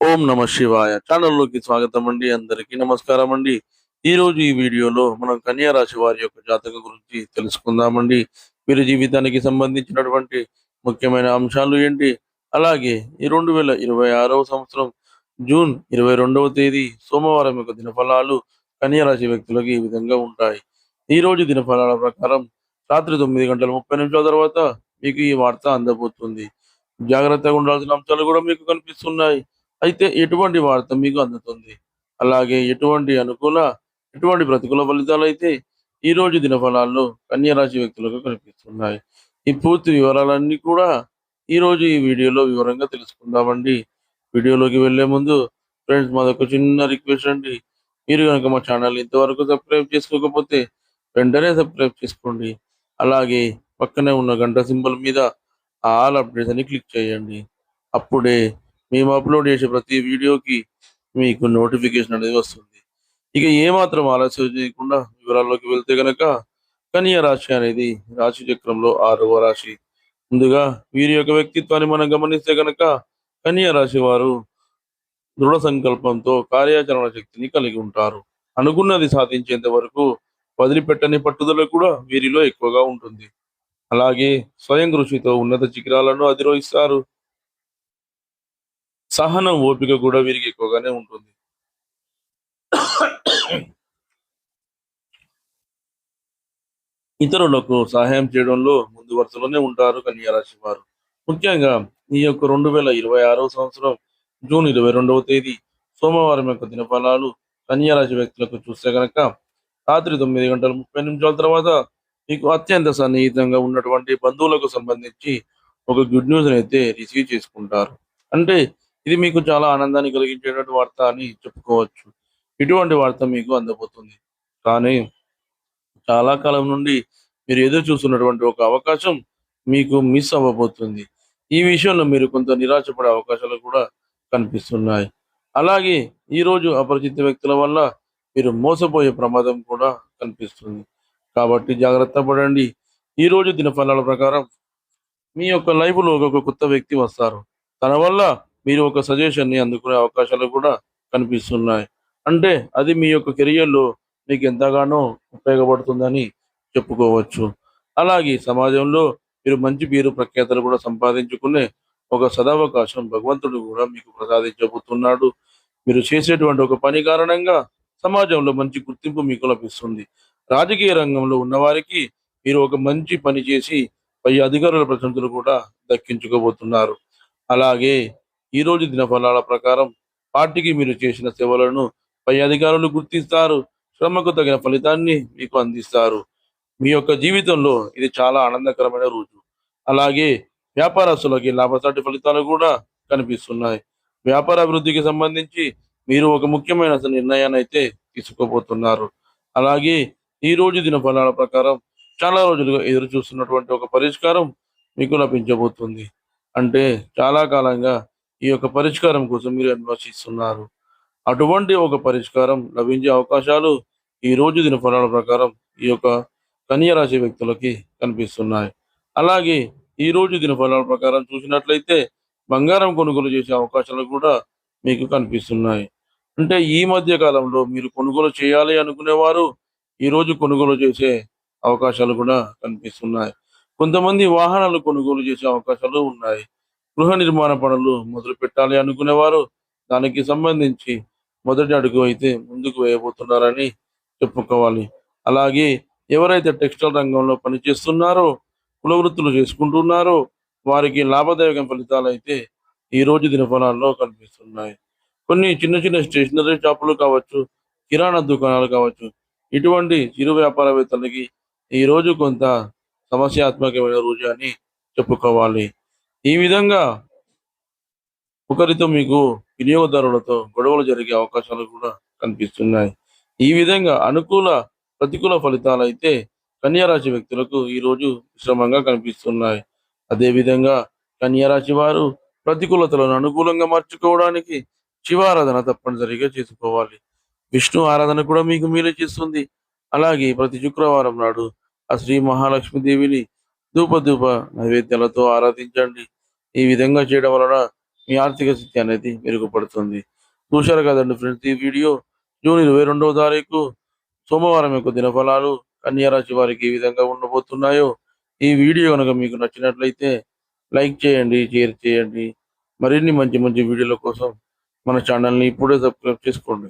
ఓం నమ శివాయ ఛానల్లోకి స్వాగతం అండి. అందరికీ నమస్కారం అండి. ఈరోజు ఈ వీడియోలో మనం కన్యా రాశి వారి యొక్క జాతకం గురించి తెలుసుకుందామండి. వీరి జీవితానికి సంబంధించినటువంటి ముఖ్యమైన అంశాలు ఏంటి, అలాగే ఈ 2026వ సంవత్సరం జూన్ 22వ తేదీ సోమవారం యొక్క దినఫలాలు కన్యా రాశి వ్యక్తులకు ఈ విధంగా ఉంటాయి. ఈ రోజు దినఫలాల ప్రకారం రాత్రి 9:30 తర్వాత మీకు ఈ వార్త అందబోతుంది. జాగ్రత్తగా ఉండాల్సిన అంశాలు కూడా మీకు కనిపిస్తున్నాయి. అయితే ఎటువంటి వార్త మీకు అందుతుంది? అలాగే ఎటువంటి ప్రతికూల ఫలితాలైతే ఈరోజు దినఫలాల్లో కన్యా రాశి వ్యక్తులకు కనిపిస్తున్నాయి. ఈ పూర్తి వివరాలన్నీ కూడా ఈరోజు ఈ వీడియోలో వివరంగా తెలుసుకుందామండి. వీడియోలోకి వెళ్ళే ముందు ఫ్రెండ్స్, మాదొక చిన్న రిక్వెస్ట్ అండి. మీరు గనక మా ఛానల్ ఇంతవరకు సబ్స్క్రైబ్ చేసుకోకపోతే వెంటనే సబ్స్క్రైబ్ చేసుకోండి. అలాగే పక్కనే ఉన్న గంట సింబల్ మీద ఆల్ అప్డేట్స్ అని క్లిక్ చేయండి. అప్పుడే మేము అప్లోడ్ చేసే ప్రతి వీడియోకి మీకు నోటిఫికేషన్ అనేది వస్తుంది. ఇక ఏమాత్రం ఆలస్యం చేయకుండా వివరాల్లోకి వెళ్తే గనక కన్యా రాశి అనేది రాశి చక్రంలో 6వ రాశి. ముందుగా వీరి యొక్క వ్యక్తిత్వాన్ని మనం గమనిస్తే గనక కన్యా రాశి వారు దృఢ సంకల్పంతో కార్యాచరణ శక్తిని కలిగి ఉంటారు. అనుకున్నది సాధించేంత వరకు వదిలిపెట్టని పట్టుదల కూడా వీరిలో ఎక్కువగా ఉంటుంది. అలాగే స్వయం కృషితో ఉన్నత శిఖరాలను అధిరోహిస్తారు. సహనం, ఓపిక కూడా వీరికి ఎక్కువగానే ఉంటుంది. ఇతరులకు సహాయం చేయడంలో ముందు వరుసలోనే ఉంటారు కన్యా రాశి వారు. ముఖ్యంగా ఈ యొక్క 2026వ సంవత్సరం జూన్ 22వ తేదీ సోమవారం యొక్క దినఫలాలు కన్యా రాశి వ్యక్తులకు చూస్తే గనక రాత్రి 9:30 తర్వాత మీకు అత్యంత సన్నిహితంగా ఉన్నటువంటి బంధువులకు సంబంధించి ఒక గుడ్ న్యూస్ అయితే రిసీవ్ చేసుకుంటారు. అంటే ఇది మీకు చాలా ఆనందాన్ని కలిగించేటువంటి వార్త అని చెప్పుకోవచ్చు. ఇటువంటి వార్త మీకు అందబోతుంది. కానీ చాలా కాలం నుండి మీరు ఎదురు చూస్తున్నటువంటి ఒక అవకాశం మీకు మిస్ అవ్వబోతుంది. ఈ విషయంలో మీరు కొంత నిరాశపడే అవకాశాలు కూడా కనిపిస్తున్నాయి. అలాగే ఈరోజు అపరిచిత వ్యక్తుల వల్ల మీరు మోసపోయే ప్రమాదం కూడా కనిపిస్తుంది. కాబట్టి జాగ్రత్త పడండి. ఈరోజు దినఫలాల ప్రకారం మీ యొక్క లైఫ్‌లో ఒక కొత్త వ్యక్తి వస్తారు. తన వల్ల మీరు ఒక సజెషన్‌ని అందుకునే అవకాశాలు కూడా కనిపిస్తున్నాయి. అంటే అది మీ యొక్క కెరియర్‌లో మీకు ఎంతగానో ఉపయోగపడుతుందని చెప్పుకోవచ్చు. అలాగే సమాజంలో మీరు మంచి పేరు ప్రఖ్యాతలు కూడా సంపాదించుకునే ఒక సదవకాశం భగవంతుడు కూడా మీకు ప్రసాదించబోతున్నాడు. మీరు చేసేటువంటి ఒక పని కారణంగా సమాజంలో మంచి గుర్తింపు మీకు లభిస్తుంది. రాజకీయ రంగంలో ఉన్నవారికి మీరు ఒక మంచి పని చేసి పై అధికారుల ప్రశంసలు కూడా దక్కించుకోబోతున్నారు. అలాగే ఈరోజు దినఫలాల ప్రకారం పార్టీకి మీరు చేసిన సేవలను పై అధికారులు గుర్తిస్తారు. శ్రమకు తగిన ఫలితాన్ని మీకు అందిస్తారు. మీ యొక్క జీవితంలో ఇది చాలా ఆనందకరమైన రోజు. అలాగే వ్యాపారస్తులకి లాభసాటి ఫలితాలు కూడా కనిపిస్తున్నాయి. వ్యాపార అభివృద్ధికి సంబంధించి మీరు ఒక ముఖ్యమైన నిర్ణయాన్ని అయితే తీసుకోబోతున్నారు. అలాగే ఈ రోజు దినఫలాల ప్రకారం చాలా రోజులుగా ఎదురు చూస్తున్నటువంటి ఒక పరిష్కారం మీకు లభించబోతుంది. అంటే చాలా కాలంగా ఈ యొక్క పరిష్కారం కోసం మీరు అన్వేషిస్తున్నారు. అటువంటి ఒక పరిష్కారం లభించే అవకాశాలు ఈ రోజు దినఫలాల ప్రకారం ఈ యొక్క కన్యా రాశి వ్యక్తులకి కనిపిస్తున్నాయి. అలాగే ఈ రోజు దినఫలాల ప్రకారం చూసినట్లయితే బంగారం కొనుగోలు చేసే అవకాశాలు కూడా మీకు కనిపిస్తున్నాయి. అంటే ఈ మధ్య కాలంలో మీరు కొనుగోలు చేయాలి అనుకునేవారు ఈరోజు కొనుగోలు చేసే అవకాశాలు కూడా కనిపిస్తున్నాయి. కొంతమంది వాహనాలు కొనుగోలు చేసే అవకాశాలు ఉన్నాయి. గృహ నిర్మాణ పనులు మొదలు పెట్టాలి అనుకునేవారు దానికి సంబంధించి మొదటి అడుగు అయితే ముందుకు వేయబోతున్నారని చెప్పుకోవాలి. అలాగే ఎవరైతే టెక్స్టైల్ రంగంలో పనిచేస్తున్నారో, కుల వృత్తులు చేసుకుంటున్నారో వారికి లాభదాయక ఫలితాలు అయితే ఈ రోజు దినఫలాల్లో కనిపిస్తున్నాయి. కొన్ని చిన్న చిన్న స్టేషనరీ షాపులు కావచ్చు, కిరాణా దుకాణాలు కావచ్చు, ఇటువంటి చిరు వ్యాపారవేత్తలకి ఈరోజు కొంత సమస్యాత్మకమైన రోజు అని చెప్పుకోవాలి. ఈ విధంగా ఒకరితో మీకు వినియోగదారులతో గొడవలు జరిగే అవకాశాలు కూడా కనిపిస్తున్నాయి. ఈ విధంగా ప్రతికూల ఫలితాలైతే కన్యా రాశి వ్యక్తులకు ఈరోజు మిశ్రమంగా కనిపిస్తున్నాయి. అదేవిధంగా కన్యా రాశి వారు ప్రతికూలతలను అనుకూలంగా మార్చుకోవడానికి శివారాధన తప్పనిసరిగా చేసుకోవాలి. విష్ణు ఆరాధన కూడా మీకు మేలు చేస్తుంది. అలాగే ప్రతి శుక్రవారం నాడు ఆ శ్రీ మహాలక్ష్మీదేవిని ధూప నైవేద్యాలతో ఆరాధించండి. ఈ విధంగా చేయడం వలన మీ ఆర్థిక స్థితి అనేది మెరుగుపడుతుంది. చూశారు కదండి ఫ్రెండ్స్, ఈ వీడియో జూన్ 22వ తారీఖు సోమవారం యొక్క దినఫలాలు కన్యా రాశి వారికి ఏ విధంగా ఉండబోతున్నాయో. ఈ వీడియో కనుక మీకు నచ్చినట్లయితే లైక్ చేయండి, షేర్ చేయండి. మరిన్ని మంచి మంచి వీడియోల కోసం మన ఛానల్ని ఇప్పుడే సబ్స్క్రైబ్ చేసుకోండి.